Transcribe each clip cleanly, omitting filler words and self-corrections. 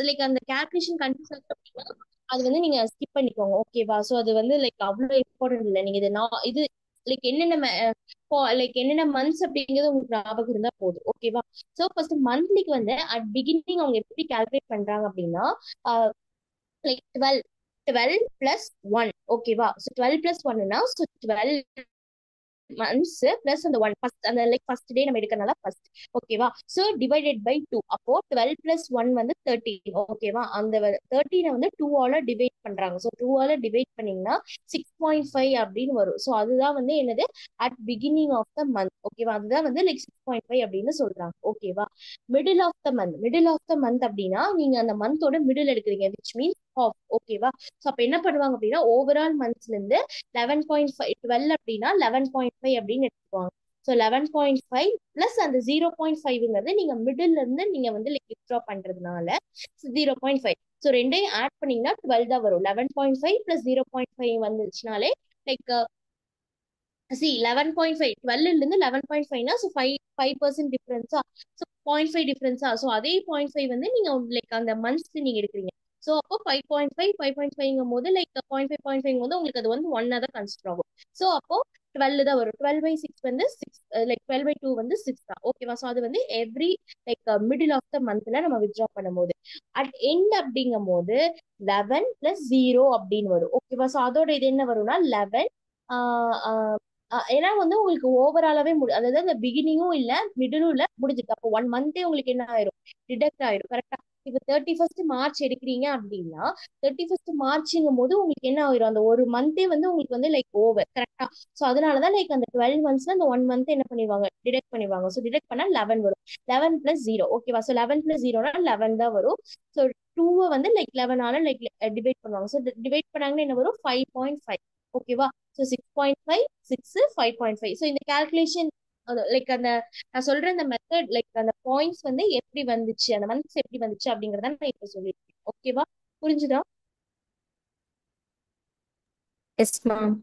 Like அந்த calculation confuse ஆகுது அப்படின்னா அது வந்து நீங்க ஸ்கிப் பண்ணிக்கோங்க. ஓகேவா? சோ அது வந்து லைக் அவ்வளவு இம்பார்ட்டன்ட் இல்லை. நீங்க இது நான் இது லைக் என்னென்ன லைக் என்னென்ன மந்த்ஸ் அப்படிங்கிறது உங்களுக்கு ஞாபகம் இருந்தா போதும். ஓகேவா? சோ ஃபர்ஸ்ட் மந்த்லிக்கு வந்து அட் பிகினிங் அவங்க எப்படி கால்குலேட் பண்றாங்க அப்படின்னா லைக் 12 பிளஸ் 1. ஓகேவா? ஸோ 12 பிளஸ் ஒன்னுனா ஸோ 12 மந்த்ஸ் பிளஸ் அந்த ஒன் ஃபர்ஸ்ட் அந்த லைக் ஃபர்ஸ்ட் டே நம்ம எடுக்கிறனால ஃபர்ஸ்ட். ஓகேவா? So divided by two. அப்போ 12 பிளஸ் ஒன் வந்து 13. ஓகேவா? அந்த 13 வந்து 2 ஆல டிவைட் பண்றாங்க. ஸோ 2 ஆல டிவைட் பண்ணீங்கன்னா 6.5 அப்படின்னு வரும். ஸோ அதுதான் வந்து என்னது at beginning of the month. ஓகேவா? அதுதான் வந்து லைக் 6.5 அப்படின்னு சொல்றாங்க. ஓகேவா? Middle of the month. Middle of the month அப்படின்னா நீங்க அந்த மந்தோட மிடில் எடுக்கிறீங்க விச் மீன்ஸ் ஆஃப். ஓகேவா? ஸோ அப்ப என்ன பண்ணுவாங்க அப்படின்னா ஓவரால் மந்த்ஸ்ல இருந்து 11.5 12 அப்படின்னா 11.5 அப்படின்னு எடுத்துக்குவாங்க. ஸோ 11.5 பிளஸ் அந்த 0.5ங்கிறது நீங்க மிடில் இருந்து நீங்க வந்து லைக் வித்ட்ரா பண்றதுனால 0.5. ஸோ ரெண்டையும் ஆட் பண்ணீங்கன்னா 12 தான் வரும். 11.5 பிளஸ் 0.5 வந்துச்சுனாலே லைக் சி 11.5 12 இருந்து 11.5னா ஸோ 5% டிஃபரன்ஸா. ஸோ 0.5 டிஃபரன்ஸா. ஸோ அதே 0.5 வந்து நீங்க லைக் அந்த மந்த்ஸ்க்கு நீங்க எடுக்கிறீங்க. ஸோ அப்போ 5.5 போது லைக் 0.5 போது உங்களுக்கு அது வந்து ஒன்னா தான் கன்சிடர் ஆகும். ஸோ அப்போ 12 தான் வரும். 12/6 வந்து 6 லைக் 12/2 வந்து 6 தான். ஓகேவா? ஸோ அது வந்து every like middle of the மந்த்ல நம்ம வித்ட்ரா பண்ணும்போது அட் எண்ட் அப்படிங்கும் போது 11 பிளஸ் 0 அப்படின்னு வரும். ஓகேவா? ஸோ அதோட இது என்ன வரும்னா 11 ஏன்னா வந்து உங்களுக்கு ஓவராலாவே அதாவது அந்த பிகினிங்கும் இல்ல மிடிலும் இல்ல முடிஞ்சிருக்கு. அப்போ 1 மந்தே உங்களுக்கு என்ன ஆயிரும் டிடக்ட் ஆயிரும். கரெக்டா? இப்ப 31 மார்ச் எடுக்கிறீங்க அப்படின்னா 31 மார்ச்ங்கும் போது உங்களுக்கு என்ன ஆயிரும் அந்த ஒரு மந்தே வந்து உங்களுக்கு வந்து லைக் ஓவர். கரெக்டா? சோ அதனாலதான் லைக் அந்த 12 மந்த்ஸ்ல அந்த 1 மந்த் என்ன பண்ணிடுவாங்க டிடெக்ட் பண்ணிடுவாங்க. ஸோ டிடெக்ட் பண்ணா 11 வரும். 11 பிளஸ் 0. ஓகேவா? ஸோ 11 பிளஸ் 0னா 11 தான் வரும். ஸோ 2 வந்து லைக் 11ஆல லைக் டிவைட் பண்ணுவாங்க. ஸோ டிவைட் பண்ணாங்கன்னா என்ன வரும் 5.5. ஓகேவா? ஸோ 6.5 6 5.5. ஸோ இந்த கால்குலேஷன் லைக் அந்த நான் சொல்ற அந்த மெத்தட் லைக் அந்த பாயிண்ட்ஸ் வந்து எப்படி வந்துச்சு அந்த மந்த்ஸ் எப்படி வந்துச்சு அப்படிங்கறத நான் இப்ப சொல்லியிருக்கேன். ஓகேவா? புரிஞ்சுதா? Yes ma'am.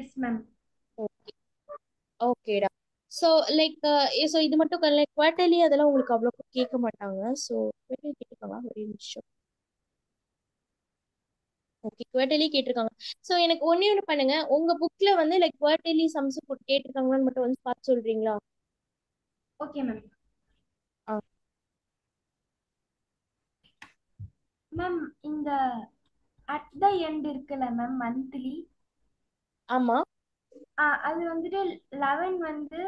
Yes ma'am. Okay. ஓகேடா. ஸோ லைக் ஸோ இது மட்டும் லைக் குவார்டர்லி அதெல்லாம் உங்களுக்கு அவ்வளோ கேட்க மாட்டாங்க. ஸோ குவார்டர்லி கேட்டிருக்காங்க ஒரே நிமிஷம். ஓகே குவார்டர்லி கேட்டிருக்காங்க. ஸோ எனக்கு ஒண்ணு பண்ணுங்க. உங்க புக்ல வந்து லைக் குவார்டர்லி சம்ஸ் கேட்டிருக்காங்களான்னு மட்டும் வந்து பார்த்து சொல்றீங்களா? Okay ma'am. ஆ மேம் இந்த அட் த எண்ட் இருக்குல்ல மேம் மந்த்லி ஆமா. அது வந்துட்டு 11 வந்து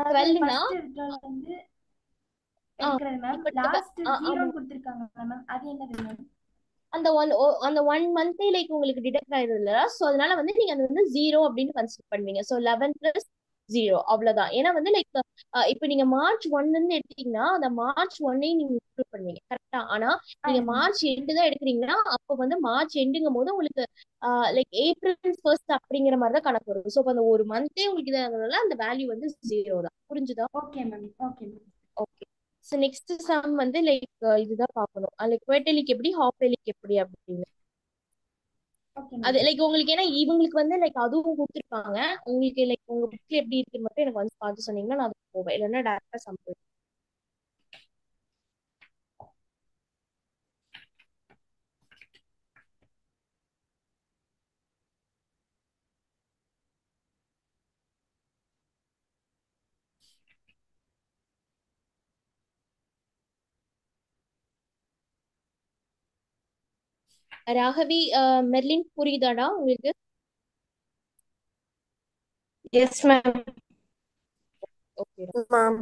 அதாவது 12னா ஃபர்ஸ்ட் இருக்கிறதுல வந்து ஆ எடுக்கிறது மேம். இப்ப லாஸ்ட் ஆமா ஜீரோன்னு கொடுத்துருக்காங்க மேம். அது என்னது மேம்? அந்த அந்த 1 மந்தே லைக் உங்களுக்கு டிடெக்ட் ஆயிருது. ஸோ அதனால வந்து நீங்க அது வந்து 0 அப்படின்னு கன்சிடர் பண்ணுவீங்க. ஸோ 11 பிளஸ் 0 அவ்வளவுதான். ஏன்னா வந்து லைக் இப்போ நீங்க மார்ச் 1 இருந்து எடுத்தீங்கன்னா அந்த மார்ச் 1ஐயும் நீங்க இன்க்ளூட் பண்ணுவீங்க. கரெக்டா? ஆனா நீங்க எஸ் மேம். மார்ச் எண்டு தான் எடுக்கிறீங்கன்னா அப்போ வந்து மார்ச் எண்டுங்கும் போது உங்களுக்கு லைக் ஏப்ரல் ஃபர்ஸ்ட் அப்படிங்கிற மாதிரி தான் கணக்கு வரும். ஸோ அந்த ஒரு மந்தே உங்களுக்கு இதாகிறதுனால அந்த வேல்யூ வந்து 0 தான். புரிஞ்சுதா? Okay ma'am. Okay ma'am. Okay. So next sum வந்து லைக் இதுதான் பார்க்கணும். லைக் குவார்டர்லிக்கு எப்படி ஹாஃப் இயர்லிக்கு எப்படி அப்படின்னு. ஓகே அது மேம். லைக் உங்களுக்கு ஏன்னா இவங்களுக்கு வந்து லைக் அதுவும் கொடுத்துருப்பாங்க. உங்களுக்கு லைக் உங்க புக்ல எப்படி இருக்குன்னு மட்டும் எனக்கு வந்து பார்த்து சொன்னீங்கன்னா நான் அதுக்கு போவேன். இல்லைன்னா டேரக்டா சம் போயிடும். ராகவி மெர்லின் புரியுதாடா உங்களுக்கு? Yes ma'am. Okay. Ma'am.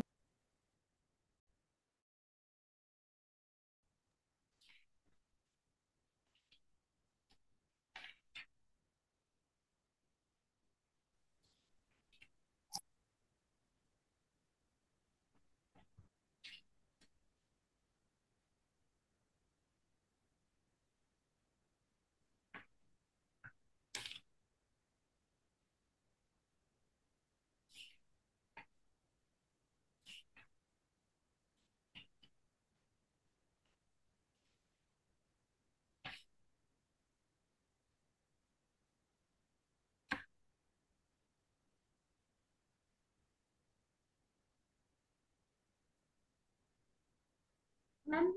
Ma'am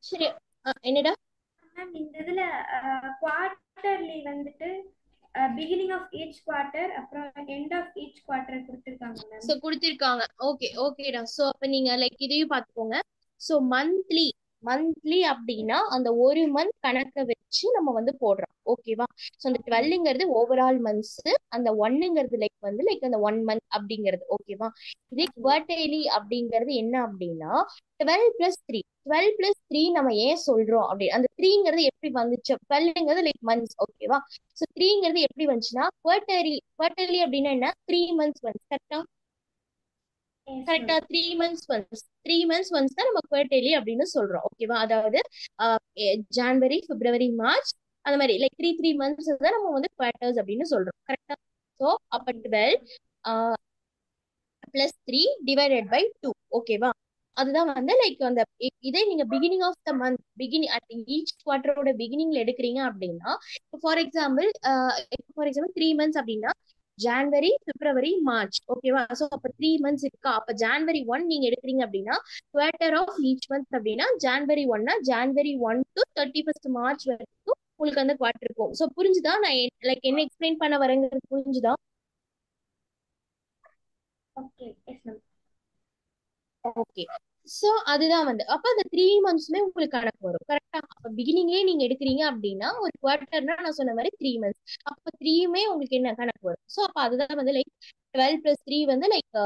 சரி. என்னடா? மேம் இந்த இதுல குவார்ட்டர்லி வந்துட்டு பிகினிங் ஆஃப் ஈச் குவார்ட்டர் அப்புறம் எண்ட் ஆஃப் ஈச் குவார்ட்டர் கொடுத்துருக்காங்க மேம். சோ குடுத்திருக்காங்க. ஓகே ஓகேடா. சோ அப்ப நீங்க லைக் இதையும் பாத்துக்கோங்க. சோ மந்த்லி மந்த்லி அப்படின்னா அந்த ஒரு மந்த் கணக்க வச்சு நம்ம வந்து போடுறோம். ஓகேவா? சோ அந்த ஓகே மேம். 12ங்கிறது ஓவரால் மந்த்ஸ், அந்த ஒன்னுங்கிறது லைக் அந்த ஒன் மந்த் அப்படிங்கிறது. ஓகேவா? இதே ஓகே மேம். குவார்டர்லி அப்படிங்கிறது என்ன அப்படின்னா 12+3. 12+3 நம்ம ஏன் சொல்றோம் அப்படி அந்த த்ரீங்கிறது எப்படி வந்துச்சு? 12ங்கிறது லைக் மந்த்ஸ். ஓகேவா? சோ த்ரீங்கிறது எப்படி வந்துச்சுன்னா குவார்டர்லி. குவார்டர்லி அப்படின்னா என்ன? 3 months ஒன்ஸ். கரெக்டா? எஸ் கரெக்டா? Ma'am. 3 months once. 3 months once தான் நம்ம குவார்டர்லி அப்படின்னு சொல்றோம். ஓகேவா? அதாவது ஜான்வரி, பிப்ரவரி, மார்ச், அந்த மாதிரி லைக் த்ரீ த்ரீ மந்த்ஸ் தான் நம்ம வந்து குவார்டர்ஸ் அப்படின்னு சொல்றோம். கரெக்டா? ஸோ அப்ப ஓகே 12 +3 ÷ 2. ஓகேவா? அதுதான் வந்து லைக் அந்த இதே நீங்க beginning of the month, at each குவார்டரோட பிகினிங்ல எடுக்கிறீங்க அப்படின்னா, ஃபார் எக்ஸாம்பிள் 3 months அப்படின்னா ஜான்வரி, பிப்ரவரி, மார்ச். ஓகேவா? ஸோ அப்ப 3 months இருக்கா? அப்ப ஜான்வரி 1 நீங்க எடுக்கிறீங்க அப்படின்னா குவார்டர் ஆஃப் ஈச் மந்த் அப்படின்னா ஜான்வரி 1னா ஜான்வரி 1 டு 31st மார்ச் வரைக்கும் உங்களுக்கு அந்த குவார்டர் இருக்கும். ஸோ புரிஞ்சுதா? நான் லைக் என்ன எக்ஸ்பிளைன் பண்ண வரேங்கிறது புரிஞ்சுதா? Okay yes ma'am. Okay. So அதுதான் வந்து அப்ப அந்த 3 monthsமே உங்களுக்கு கணக்கு வரும். கரெக்டா? அப்ப பிகினிங்கே நீங்க எடுக்கிறீங்க அப்படின்னா ஒரு குவார்டர்னா நான் சொன்ன மாதிரி 3 months. அப்ப த்ரீயுமே உங்களுக்கு என்ன கணக்கு வரும்? சோ அப்ப அதுதான் வந்து லைக் 12+3 வந்து லைக்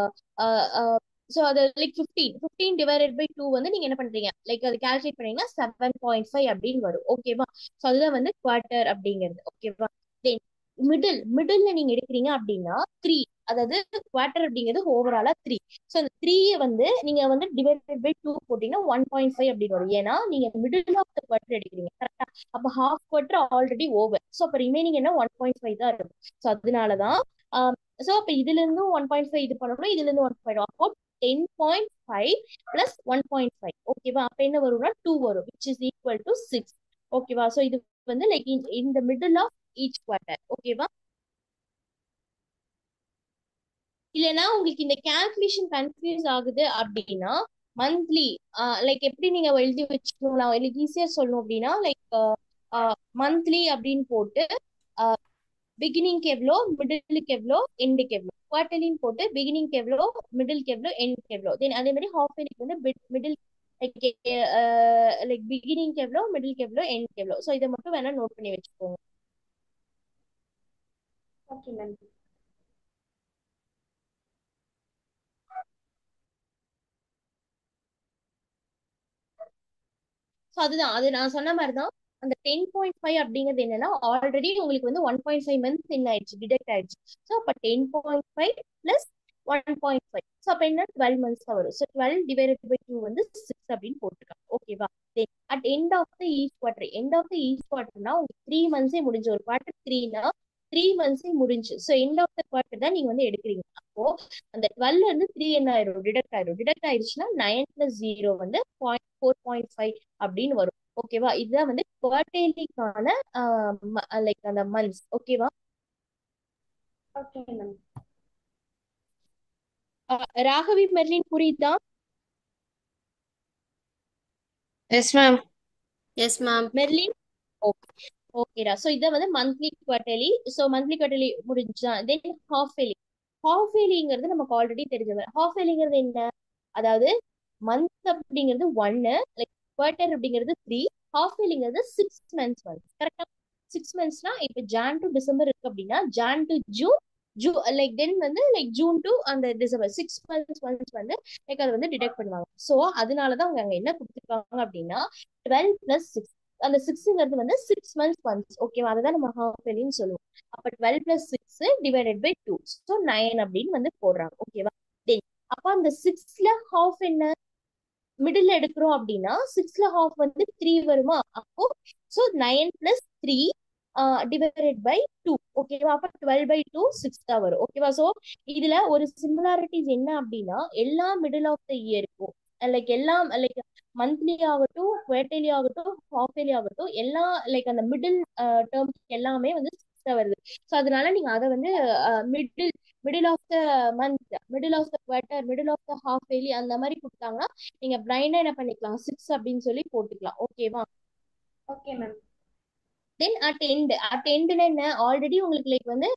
சோ அது லைக் 15 15 ÷ 2 வந்து நீங்க என்ன பண்றீங்க? லைக் அது கால்குலேட் பண்ணீங்கன்னா 7.5 அப்படின்னு வரும். ஓகேவா? சோ அதுதான் வந்து குவார்டர் அப்படிங்கிறது. ஓகேவா? தென் மிடில்ல நீங்க எடுக்கிறீங்க அப்படின்னா த்ரீ. அதாவது குவார்டர் அப்படிங்கிறது ஓவராலா த்ரீ. ஸோ அந்த த்ரீயை வந்து நீங்க வந்து டிவைடட் பை 2 போட்டீங்கன்னா 1.5 அப்படின்னு வரும். ஏன்னா நீங்க மிடில் ஆஃப் த குவார்டர் எடுக்கிறீங்க. கரெக்டா? அப்ப half quarter already over. So அப்ப ரிமைனிங் என்ன 1.5 தான் இருக்கும். ஸோ அதனாலதான் ஸோ அப்ப இதுல இருந்து 1.5 இது பண்ணணும், இதுல இருந்து 1.5. அப்போ 10.5 +1.5. ஓகேவா? அப்ப என்ன வரும்னா 2 வரும், விச் இஸ் ஈக்குவல் டு 6. ஓகேவா? ஸோ இது வந்து லைக் இந்த மிடில் ஆஃப் ஈச் குவார்டர். ஓகேவா? இல்லைன்னா உங்களுக்கு இந்த கால்குலேஷன் கன்ஃபியூஸ் ஆகுது அப்படின்னா மந்த்லி லைக் எப்படி நீங்க எழுதி வச்சுக்கணும், நான் எனக்கு ஈஸியா சொல்லணும் அப்படின்னா லைக் மந்த்லி அப்படின்னு போட்டு பிகினிங்க்கு எவ்வளோ, மிடிலுக்கு எவ்வளோ, எண்டுக்கு எவ்வளோ. குவார்டர்லின்னு போட்டு பிகினிங்க்கு எவ்வளோ, மிடிலுக்கு எவ்வளோ, எண்டுக்கு எவ்வளோ. தென் அதே மாதிரி ஹாஃப் இயர்லிக்கு வந்து மிடில் லைக் லைக் பிகினிங்க்கு எவ்வளோ, மிடிலுக்கு எவ்வளோ, எண்டுக்கு எவ்வளோ. ஸோ இதை மட்டும் வேணா நோட் பண்ணி வச்சுக்கோங்க. Okay ma'am. ஸோ அதுதான் அது நான் சொன்ன மாதிரி தான். அந்த 10.5 அப்படிங்கிறது என்னன்னா ஆல்ரெடி உங்களுக்கு வந்து 1.5 months என்ன ஆயிடுச்சு, டிடெக்ட் ஆயிடுச்சு. ஸோ அப்போ 10.5 +1.5. ஸோ அப்போ என்ன 12 months தான் வரும். ஸோ 12 ÷ 2 வந்து 6 அப்படின்னு போட்டுருக்காங்க. ஓகேவா? At end of the each quarter, end of the each குவார்டர்னா உங்களுக்கு 3 monthsே முடிஞ்சு. ஒரு குவார்டர் த்ரீனா 3 monthsே முடிஞ்சு. So end of the quarter தான் நீங்க வந்து எடுக்கிறீங்க. அப்போ அந்த 12 இருந்து 3 என்ன ஆயிரும், டிடெக்ட் ஆயிரும். டிடெக்ட் ஆயிடுச்சுன்னா 9 + 0 வந்து 4.5 அப்படின்னு வரும். ஓகேவா? இதுதான் வந்து குவார்டர்லிக்கான லைக் அந்த மந்த்ஸ். ஓகேவா? Okay ma'am. ராகவி, மெர்லின் புரியுதா? Yes, ma'am. Yes ma'am. Merlin okay. ஓகேடா. ஸோ இதை வந்து monthly quarterly. So monthly quarterly முடிஞ்சா தென் ஹாஃப் இயர்லி. ஹாஃப் இயர்லிங்கிறது நமக்கு ஆல்ரெடி தெரிஞ்சது. ஹாஃப் இயர்லிங்கிறது என்ன? அதாவது மந்த் அப்படிங்கிறது ஒன்னு, லைக் குவார்டர் அப்படிங்கிறது த்ரீ, ஹாஃப் இயர்லிங்கிறது 6 months வந்து. கரெக்டா? 6 monthsனா இப்போ ஜான் டு டிசம்பர் இருக்கு அப்படின்னா ஜான் டு ஜூன், லைக் தென் வந்து லைக் ஜூன் டு அந்த டிசம்பர் 6 months ஒன்ஸ் வந்து லைக் அதை வந்து டிடெக்ட் பண்ணுவாங்க. ஸோ அதனாலதான் அவங்க அங்க என்ன கொடுத்துருக்காங்க அப்படின்னா 12+6. அந்த சிக்ஸ்ங்கிறது வந்து 6 months ஒன்ஸ். ஓகேவா? அதுதான் நம்ம ஹாஃப் இயர்லின்னு சொல்லுவோம். அப்ப 12+6 ÷ 2, ஸோ 9 அப்படின்னு வந்து போடுறாங்க. ஓகேவா? தென் அப்ப அந்த 6ல ஹாஃப் என்ன? மிடில் எடுக்கிறோம் அப்படின்னா 6ல ஹாஃப் வந்து 3 வருமா? அப்போ ஸோ 9 + 3 ÷ 2. ஓகேவா? அப்ப 12/2 6 தான் வரும். ஓகேவா? ஸோ இதுல ஒரு சிமிலாரிட்டிஸ் என்ன அப்படின்னா எல்லா மிடில் ஆஃப் த இயருக்கும் லைக் எல்லாம் லைக் மந்த்லி ஆகட்டும், குவார்டர்லி ஆகட்டும், ஹாஃப் இயர்லி ஆகட்டும், எல்லா லைக் அந்த மிடில் டேர்ம் எல்லாமே வந்து 6 எக்ஸ்ட்ரா வருது. ஸோ அதனால நீங்க அதை வந்து middle middle of the month, middle of the quarter, middle of the half yearly அந்த மாதிரி கொடுத்தாங்கன்னா நீங்க பிளைண்டா என்ன பண்ணிக்கலாம், 6 அப்படின்னு சொல்லி போட்டுக்கலாம். ஓகேவா? Okay ma'am. தென் அட் எண்ட்னா என்ன, ஆல்ரெடி உங்களுக்கு லைக் வந்து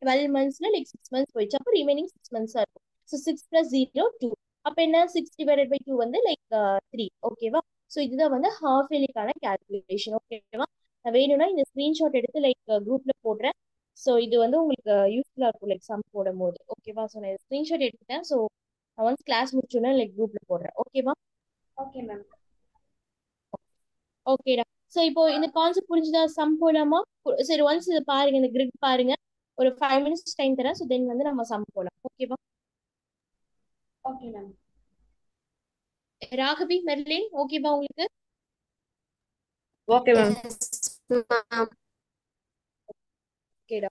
12 மந்த்ஸ்ல லைக் 6 மந்த்ஸ் போயிடுச்சு, அப்போ ரிமைனிங் 6 மந்த்ஸா இருக்கும். ஸோ 6 + 0 2, அப்போ என்ன 6/2 வந்து லைக் 3. ஓகேவா? ஸோ இதுதான் வந்து ஹாஃப் இயர்லிக்கான கேல்குலேஷன். ஓகேவா? நான் வேணும்னா இந்த ஸ்கிரீன்ஷாட் எடுத்து லைக் குரூப்ல போடுறேன். ஸோ இது வந்து உங்களுக்கு யூஸ்ஃபுல்லா இருக்கும் லைக் சம் போடும் போது. ஓகேவா? ஸோ நான் ஸ்கிரீன்ஷாட் எடுத்துட்டேன். ஸோ நான் ஒன்ஸ் கிளாஸ் முடிச்சோன்னா லைக் குரூப்ல போடுறேன். ஓகேவா? Okay ma'am. ஓகேடா. சோ இப்போ இந்த கான்செப்ட் புரிஞ்சுதா? சம் போலாமா? சரி, ஒன்ஸ் இதை பாருங்க, இந்த கிரிட் பாருங்க. ஒரு 5 மினிட்ஸ் டைம் தரேன். ஸோ தென் வந்து நம்ம சம் போலாம். ஓகேவா? Okay ma'am. ராகவி, மெர்லின், ஓகேவா உங்களுக்கு? Okay ma'am. Yes, ma'am. ஓகேடா.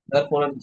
That phone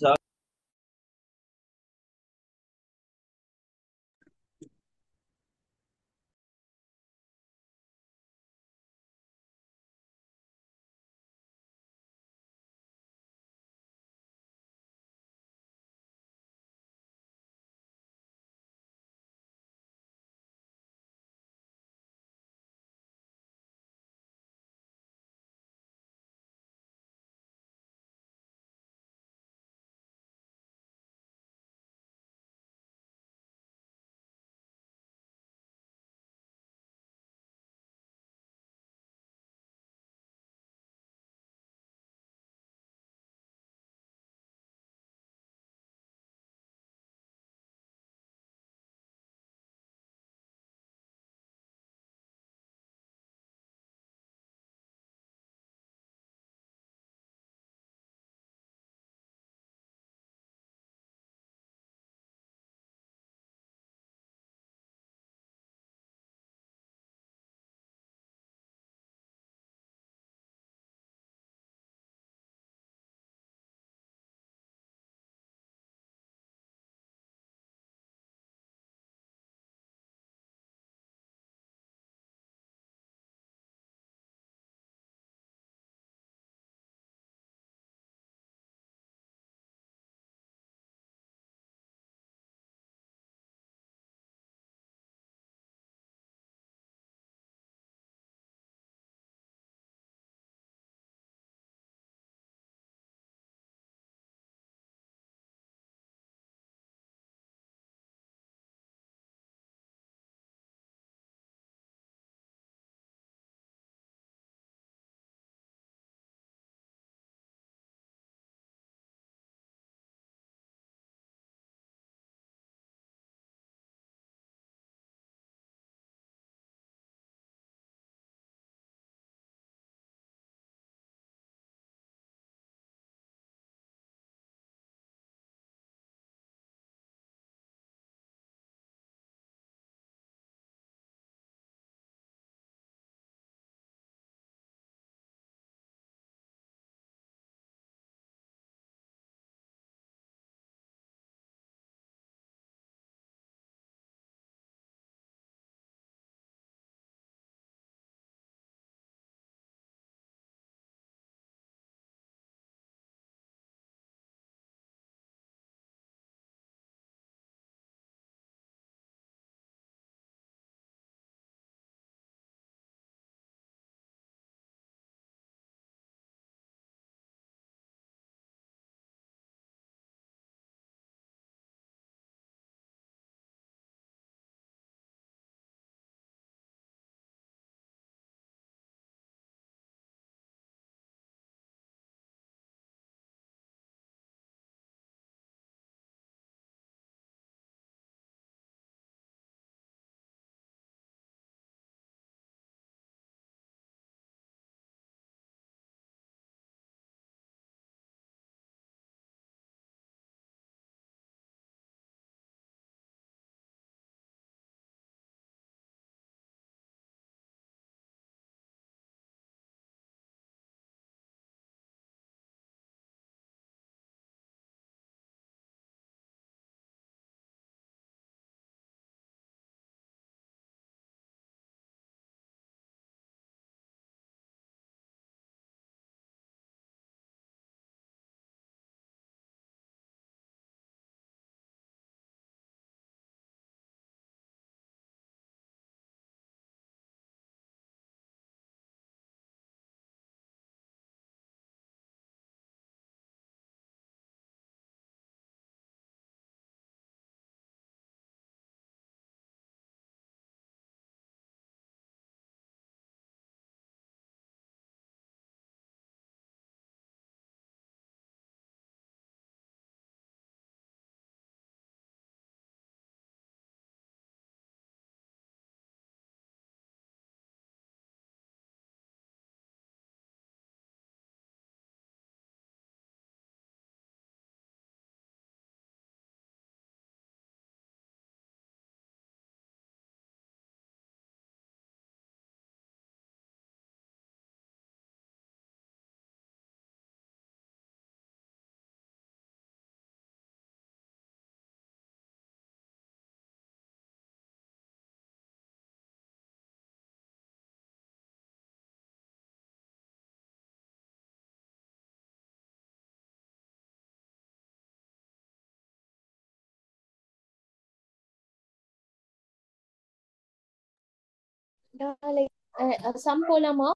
லைக் சம் போலாமா?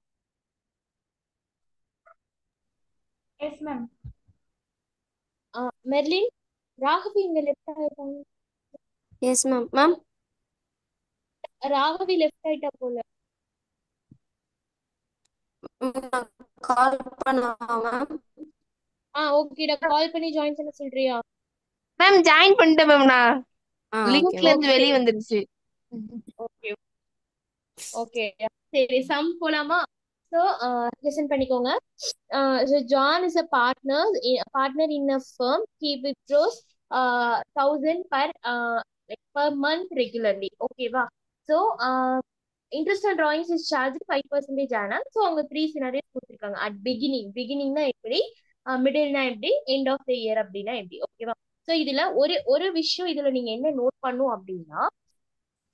S ma'am. மெர்லின், ராகவி இங்க லெஃப்ட் ஆயிட்டாங்க. Yes ma'am. Ma'am Raghavi left ஆயிட்டா போல. கால் பண்ணவா மேம்? ஓகேடா, கால் பண்ணி ஜாயின் பண்ண சொல்றியா? மேம் ஜாயின் பண்ணிட்டேன் மேம். நான் ஓகே லிங்க்ல மேம். இருந்து வெளிய வந்துருச்சு. ஓகே ஓகே, சரி சம் போலாமா? ஸோ லிசன் பண்ணிக்கோங்க. So John is a partner in a firm. He withdraws 1,000 per month regularly. Okay வா? So interest on drawings is charged 5% ஆனால் ஸோ அவங்க 3 scenarios கொடுத்துருக்காங்க. At beginningனா எப்படி, மிடில்னா எப்படி, end of the year அப்படின்னா எப்படி, ஓகேவா? ஸோ இதுல ஒரு ஒரு விஷயம் இதுல நீங்க என்ன நோட் பண்ணும் அப்படின்னா,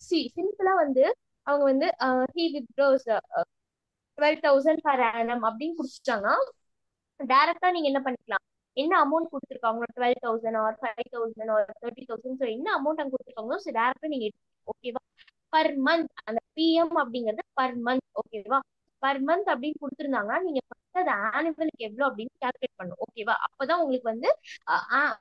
சிம்பிளா வந்து அவங்க வந்து he withdraws 12,000 per annum அப்படின்னு கொடுத்துட்டாங்க. டைரக்டா நீங்க என்ன பண்ணிக்கலாம், என்ன அமௌண்ட் கொடுத்துருக்காங்க, 12,000 ஆர் 5,000 ஆர் 30,000, ஸோ என்ன அமௌண்ட் அங்க கொடுத்துருக்காங்களோ ஸோ டைரக்டா நீங்க ஓகேவா. பர் மந்த் அந்த பிஎம் அப்படிங்கிறது பர் மந்த், ஓகேவா. பர் மந்த் அப்படின்னு கொடுத்துருந்தாங்க, நீங்க ஃபர்ஸ்ட் அது ஆனுவலுக்கு எவ்வளவு அப்படின்னு கால்குலேட் பண்ணும், ஓகேவா. அப்பதான் உங்களுக்கு வந்து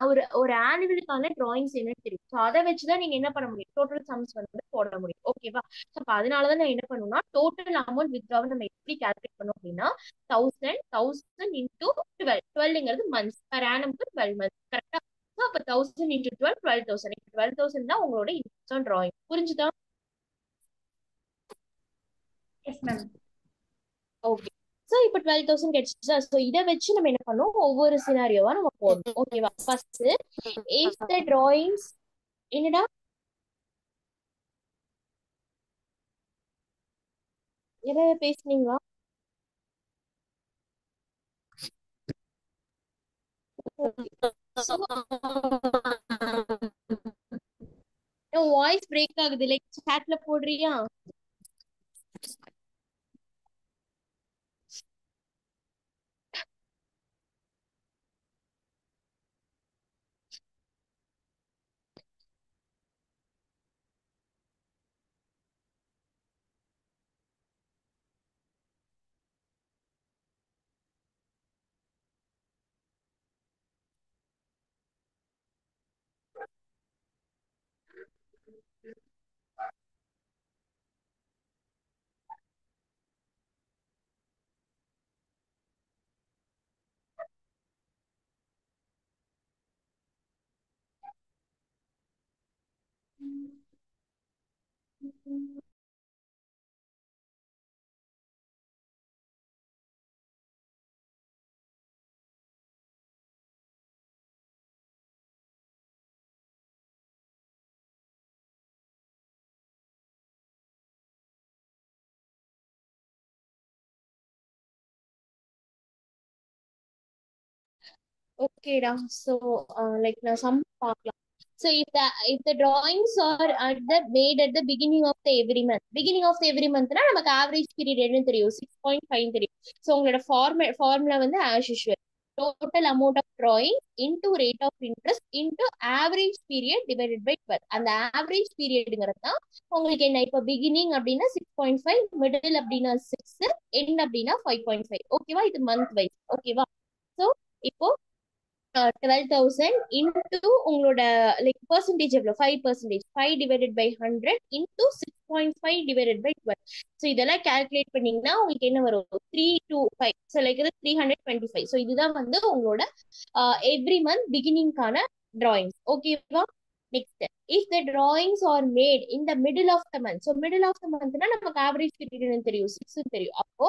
ஒரு ஒரு ஆனுவலுக்கான டிராயிங்ஸ் என்னன்னு தெரியும். ஸோ அதை வச்சுதான் நீங்க என்ன பண்ண முடியும், டோட்டல் சம்ஸ் வந்து போட முடியும், ஓகேவா. ஸோ அப்ப அதனாலதான் நான் என்ன பண்ணுவேன்னா, டோட்டல் அமௌண்ட் வித்ட்ராவல் நம்ம எப்படி கால்குலேட் பண்ணோம் அப்படின்னா, 1,000 இன்டூ 12, 12ங்கிறது மந்த்ஸ், பர் ஆனம்க்கு 12 மந்த்ஸ், கரெக்டா. ஸோ அப்ப 1,000 இன்டூ 12, 12,000. 12,000 தான் உங்களோட இன்ட்ரெஸ்ட் ஆன் டிராயிங். புரிஞ்சுதா? Yes ma'am. ஓகே. சோ இப்போ 12,000 கிடைச்சிச்சா. சோ இத வச்சு நம்ம என்ன பண்ணோம், ஒவ்வொரு சினாரியோவா நம்ம போடணும், ஓகேவா. ஃபர்ஸ்ட் இஃப் த டிராயிங்ஸ், என்னடா எதை பேசுனீங்களா? வாய்ஸ் பிரேக் ஆகுது, லைக் சாட்ல போடுறியா? ஓகேடா. ஸோ லைக் நான் சம் பார்க்கலாம். So if the drawings are made at the beginning of the every month, beginning of the every monthனா நமக்கு ஆவரேஜ் பீரியட் என்ன தெரியும், 6.5 தெரியும். ஸோ உங்களோட ஃபார்முலா வந்து as usual, total amount of drawing into rate of interest into average period divided by 12. அந்த average பீரியடுங்கிறது தான் உங்களுக்கு என்ன, இப்போ பிகினிங் அப்படின்னா 6.5, மிடில் அப்படின்னா 6, எண்ட் அப்படின்னா 5.5, ஓகேவா. இது மந்த் வைஸ், ஓகேவா. ஸோ இப்போ 12,000 இன்டூ உங்களோட லைக் பர்சன்டேஜ் எவ்வளோ, 5%, 5 divided by 100 into 6.5 divided by 12. So இதெல்லாம் கால்குலேட் பண்ணீங்கன்னா உங்களுக்கு என்ன வரும், 325. ஸோ லைக் இது 325. ஸோ இதுதான் வந்து உங்களோட எவ்ரி மந்த் பிகினிங்கான டிராயிங்ஸ், ஓகேவா. Next, if the drawings are made in the middle of the month. So middle of the மந்த்னா நமக்கு ஆவரேஜ் பீரியட் தெரியும், 6 தெரியும். அப்போ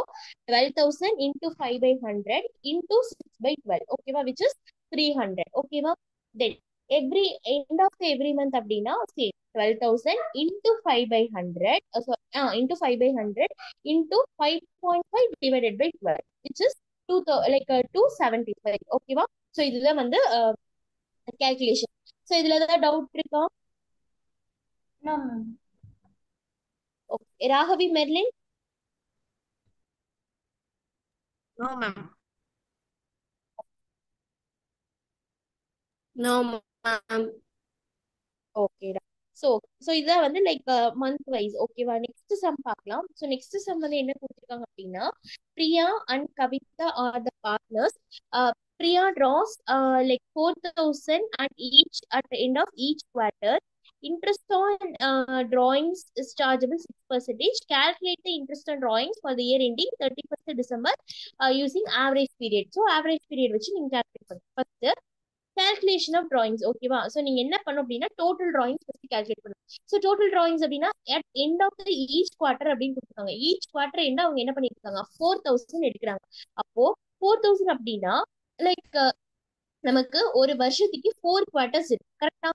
12,000 இன்டூ 5 by 100 இன்டூ 6 by 12, ஓகேவா, விச் இஸ் 300, ஓகேவா. Then every end of the every month அப்படின்னா same 12,000 into 5 by 100, into 5 by 100 into 5.5 divided by 12, which is 275, ஓகேவா. So இதுதான் வந்து கால்குலேஷன். ஸோ இதுல ஏதாவது டவுட் இருக்கா? No ma'am. Okay, Raghavi, Merlin. No ma'am. No ma'am. ஓகேடா. So so இதான் வந்து லைக் மந்த் வைஸ். ஓகேவா? நெக்ஸ்ட் சம் பார்க்கலாம். ஸோ நெக்ஸ்ட் சம் வந்து என்ன கொடுத்துருக்காங்க அப்படின்னா, Priya and Kavitha are the partners. Priya draws like 4,000 at each at the end of each quarter. Interest on drawings is chargeable 6%. Calculate the interest on drawings for the year ending 31st December using average period. So average period வச்சு நீங்க calculate பண்ணுங்க. First calculation of drawings. ஓகேவா? So நீங்க என்ன பண்ணும் அப்படின்னா total drawings first calculate பண்ணுங்க. So total drawings அப்படின்னா at end of the each quarter அப்படின்னு கொடுத்துருக்காங்க. each quarter end அவங்க என்ன பண்ணிருக்காங்க, 4,000 எடுக்கிறாங்க. அப்போ 4,000 அப்படின்னா லைக் நமக்கு ஒரு வருஷத்துக்கு 4 குவார்டர்ஸ் இருக்கு. கரெக்டா?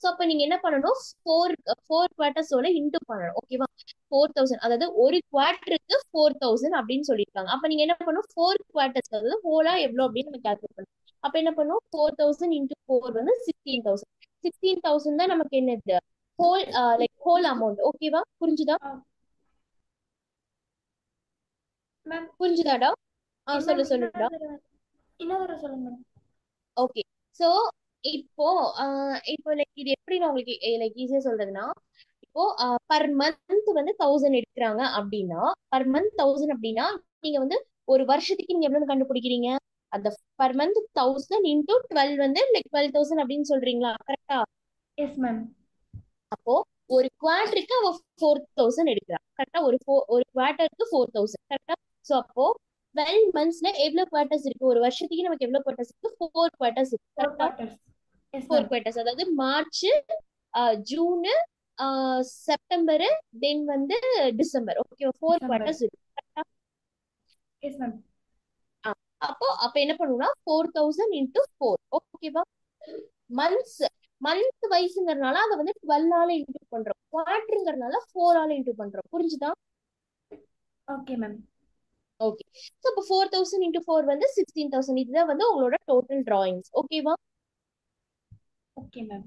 ஸோ அப்ப நீங்க என்ன பண்ணணும், ஃபோர் குவார்டர்ஸோட இன்டூ பண்ணணும். ஓகேவா? 4,000 அதாவது ஒரு குவார்டருக்கு 4,000 அப்படின்னு சொல்லியிருக்காங்க. அப்ப நீங்க என்ன பண்ணணும், 4 குவார்டர்ஸ் அதாவது ஹோலா எவ்வளவு அப்படின்னு நம்ம கால்குலேட் பண்ணணும். அப்ப என்ன பண்ணும், 4,000 இன்டூ 4 வந்து 16,000. 16,000 தான் நமக்கு என்னது, ஹோல் லைக் ஹோல் அமௌண்ட். ஓகேவா? புரிஞ்சுதா? மேம் புரிஞ்சுதாடா? சொல்லு சொல்லுடா. இன்னொரு சொல்லுங்க மேம். ஓகே. ஸோ இப்போ இப்போ லைக் இது எப்படி நான் உங்களுக்கு லைக் ஈஸியா சொல்றதுன்னா, இப்போ பர் மந்த் வந்து 1,000 எடுக்கிறாங்க அப்படின்னா, பர் மந்த் 1,000 அப்படின்னா நீங்க வந்து ஒரு வருஷத்துக்கு நீங்க எவ்வளவு கண்டுபிடிக்கிறீங்க, அந்த பர் மந்த் 1,000 இன்டூ 12 வந்து லைக் 12,000 அப்படின்னு சொல்றீங்களா? கரெக்டா? Yes ma'am. அப்போ ஒரு குவார்டருக்கு அவ 4,000 எடுக்கிறான். கரெக்டா? ஒரு குவார்டருக்கு 4,000. கரெக்டா? ஸோ அப்போ 12 மந்த்ஸ்ல எவ்வளவு குவார்டர்ஸ் இருக்கு, ஒரு வருஷத்துக்கு நமக்கு எவ்வளவு குவார்டர்ஸ் இருக்கு, 4 குவார்டர்ஸ் இருக்கு. ஃபோர் கரெக்டா? குவார்ட்டர்ஸ். Yes 4 ma'am. குவார்டர்ஸ் அதாவது மார்ச், ஜூன், செப்டம்பர், தென் வந்து டிசம்பர். Okay, 4 December. குவார்டர்ஸ் இருக்கு. கரெக்டா? Yes ma'am. அப்ப என்ன பண்ணுவோம்னா 4,000 இன்டூ 4. ஓகேவா? மந்த் வைஸ்ங்கிறதுனால அதை வந்து 12 ஆல இன்டூ பண்றோம். குவார்டருங்கிறதுனால 4 ஆல இன்டூ பண்றோம். புரிஞ்சுதா? Okay ma'am. ஓகே. ஸோ இப்போ 4,000 இன்டூ 4 வந்து 16,000. இதுதான் வந்து உங்களோட டோட்டல் டிராயிங்ஸ். ஓகேவா? Okay ma'am.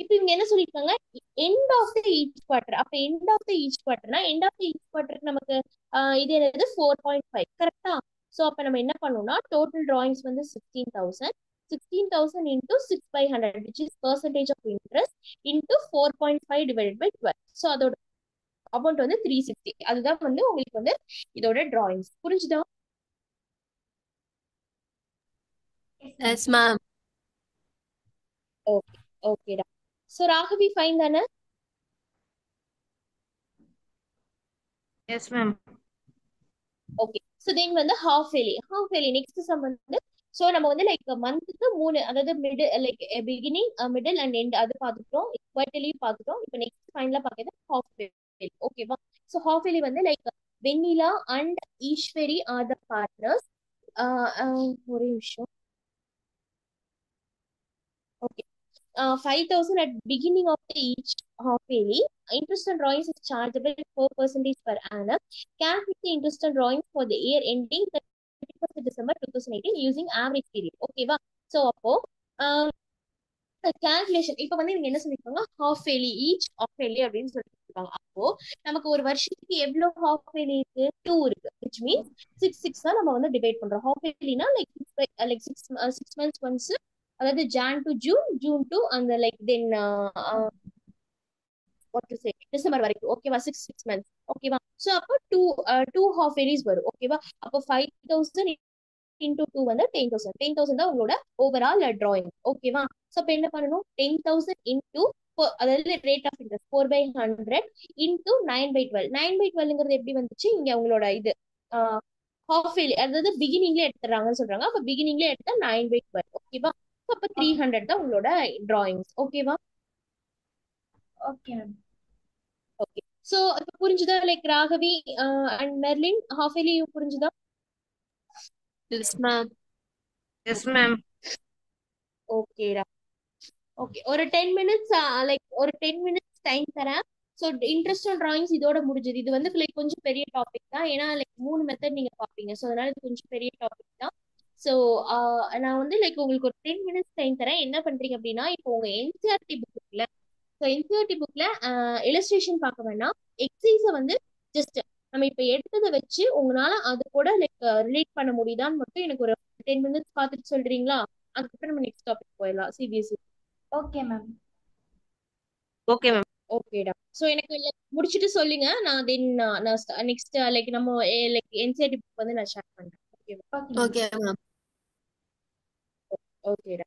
இப்போ இவங்க என்ன சொல்லிருக்காங்க, end of the each quarter. அப்ப எண்ட் ஆஃப் த ஈச் குவார்டர்னா எண்ட் ஆஃப் த ஈச் குவார்டருக்கு நமக்கு இது என்னது 4.5. கரெக்டா? ஸோ அப்ப நம்ம என்ன பண்ணோம்னா டோட்டல் டிராயிங்ஸ் வந்து 16,000. 16,000 into 6/100 which is percentage of interest into 4.5 divided by 12. So அதோட அமௌண்ட் வந்து 360. அதுதான் வந்து உங்களுக்கு வந்து இதோட டிராயிங்ஸ். புரிஞ்சுதா? Yes ma'am. ஓகே ஓகேடா. ஸோ ராகவி ஃபைன் தானே? Yes ma'am. Okay. So then வந்து ஹாஃப் இயர்லி நெக்ஸ்ட் சம் வந்து, ஸோ நம்ம வந்து லைக் மந்த்துக்கு 3, அதாவது middle like beginning, middle and end அது பார்த்துட்டோம். குவார்டர்லியும் பார்த்துட்டோம். இப்போ நெக்ஸ்ட் ஃபைனலாக பார்க்கறது ஹாஃப் இயர்லி. ஓகேவா? ஸோ ஹாஃப் இயர்லி வந்து like Vennila and Eswari R the partners. ஒரே விஷயம். Okay. 5,000 at beginning of the each half yearly. Interest on drawings is chargeable 4% per annum. Calculate the interest on drawings for the year ending 31st December 2018 using average period. ஓகேவா? So அப்போ calculation இப்போ வந்து இவங்க என்ன சொல்லிருக்காங்க, half yearly each half yearly அப்படின்னு சொல்லிருக்காங்க. அப்போ நமக்கு ஒரு வருஷத்துக்கு எவ்வளவு ஹாஃப் இயர்லி இருக்கு, 2 இருக்கு. விச் மீன்ஸ் 6 தான் நம்ம வந்து டிவைட் பண்றோம். ஹாஃப் இயர்லினா லைக் 6 months ஒன்ஸ், அதாவது Jan to June, June to அந்த like then what to say December வரைக்கும். ஓகேவா? 6 months. ஓகேவா? ஸோ அப்போ 2 ஹாஃப் இயர்லிஸ் வரும். ஓகேவா? அப்போ 5,000 இன்டூ 2 வந்து 10,000. 10,000 தான் உங்களோட ஓவரால் டிராயிங். ஓகேவா? ஸோ அப்போ என்ன பண்ணணும், 10,000 இன்டூ அதாவது ரேட் ஆஃப் இன்ட்ரெஸ்ட் 4/100 இன்டூ 9/12. 9/12ங்கிறது எப்படி வந்துச்சு, இங்க உங்களோட இது ஹாஃப் இயர்லி அதாவது பிகினிங்ல எடுத்துறாங்கன்னு சொல்றாங்க. அப்ப பிகினிங்ல எடுத்தா 9/12. ஓகேவா? அப்ப 300 தான் உங்களோட டிராயிங்ஸ். ஓகேவா? Okay ma'am. ஓகே. சோ இப்ப புரிஞ்சுதா, like Raghavi and Merlin half yearly புரிஞ்சுதா? Yes ma'am. Yes ma'am. ஓகேடா. ஓகே, ஒரு 10 மினிட்ஸ் லைக் ஒரு 10 மினிட்ஸ் டைம் தரேன். ஸோ இன்ட்ரெஸ்ட் ஆன் டிராயிங்ஸ் இதோட முடிஞ்சது. இது வந்து லைக் கொஞ்சம் பெரிய டாபிக் தான், ஏன்னா லைக் 3 மெத்தட் நீங்க பாப்பீங்க. ஸோ அதனால இது கொஞ்சம் பெரிய டாபிக் தான். ஸோ நான் வந்து லைக் உங்களுக்கு ஒரு 10 மினிட்ஸ் டைம் தரேன். என்ன பண்றீங்க அப்படின்னா, இப்போ உங்க என்சிஆர்டி புக் இருக்குல்ல, ஸோ என்சிஆர்டி புக்ல இலஸ்ட்ரேஷன் பார்க்க வேண்டாம், எக்ஸசைஸை வந்து ஜஸ்ட் நம்ம இப்ப எடுத்ததை வச்சு உங்களால அது கூட லைக் ரிலேட் பண்ண முடியுதான்னு மட்டும் எனக்கு ஒரு 10 மினிட்ஸ் பார்த்துட்டு சொல்றீங்களா? அதுக்கப்புறம் நம்ம நெக்ஸ்ட் டாபிக் போயிடலாம், CBSE. Okay ma'am. Okay ma'am. ஓகேடா. சோ எனக்கு முடிச்சிட்டு சொல்லுங்க. நான் தென் நான் நெக்ஸ்ட் லைக் நம்ம லைக் என்சிஆர்டி புக் வந்து நான் ஷேர் பண்றேன். ஓகேவா? Okay ma'am. Okay, ma'am. ஓகேடா.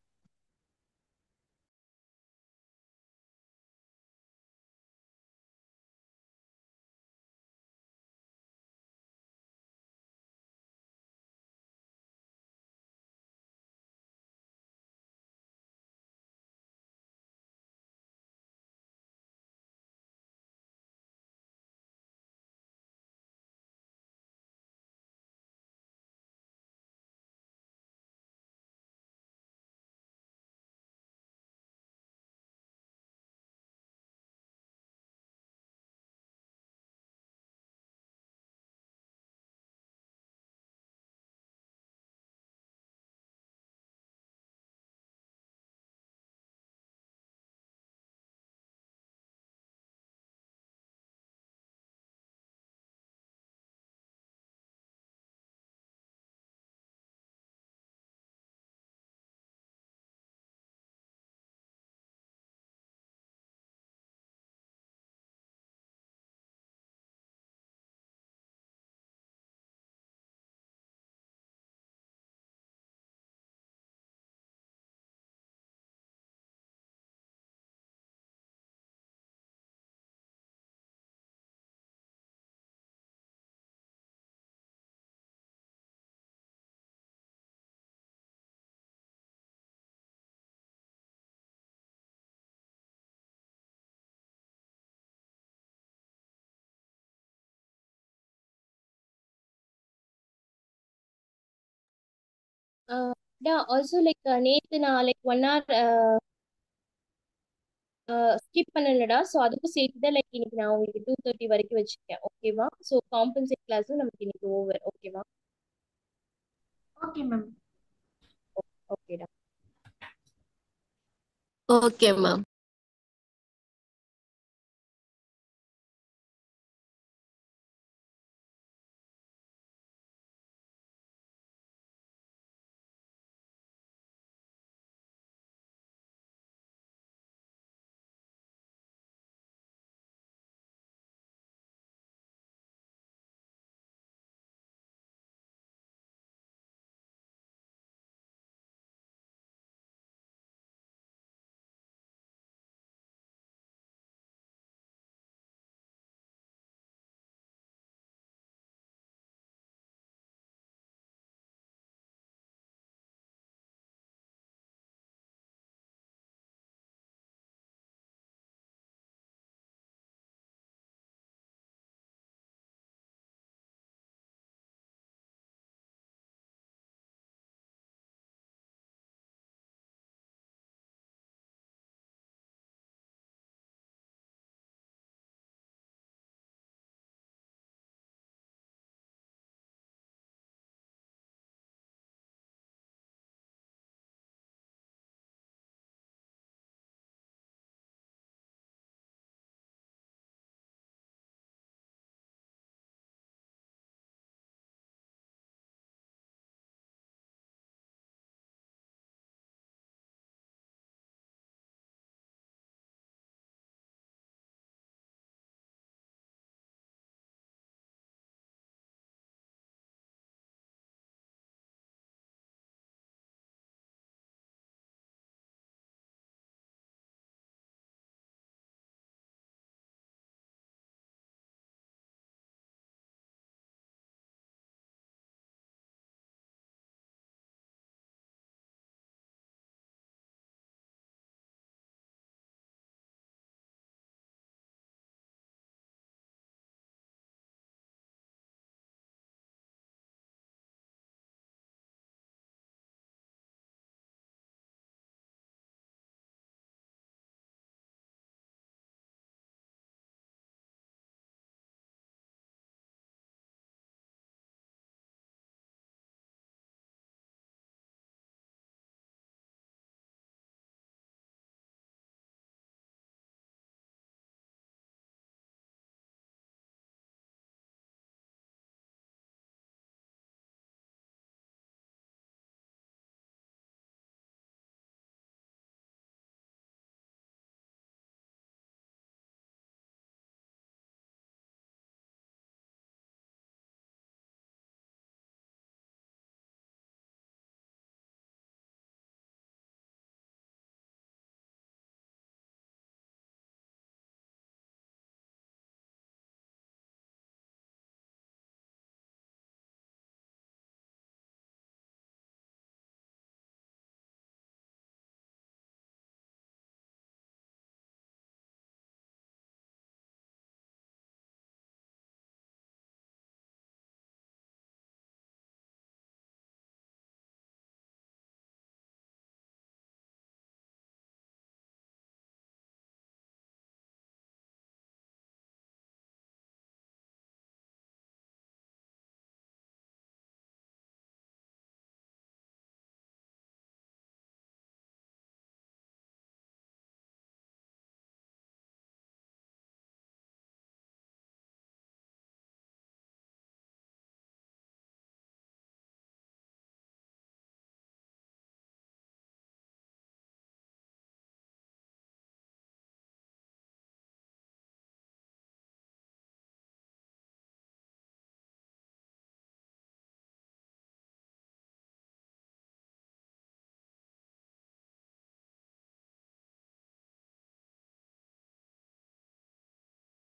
ஆல்சோ லைக் நேத்து நான் லைக் 1 hour ஸ்கிப் பண்ணலடா. ஸோ அதுக்கும் சேர்த்து தான் லைக் இன்னைக்கு நான் உங்களுக்கு 2:30 வரைக்கும் வச்சிருக்கேன். ஓகேவா? ஸோ காம்பன்சேட் கிளாஸும் நமக்கு இன்னைக்கு ஓவர். ஓகேவா? Okay ma'am. ஓகேடா. Okay, ma'am.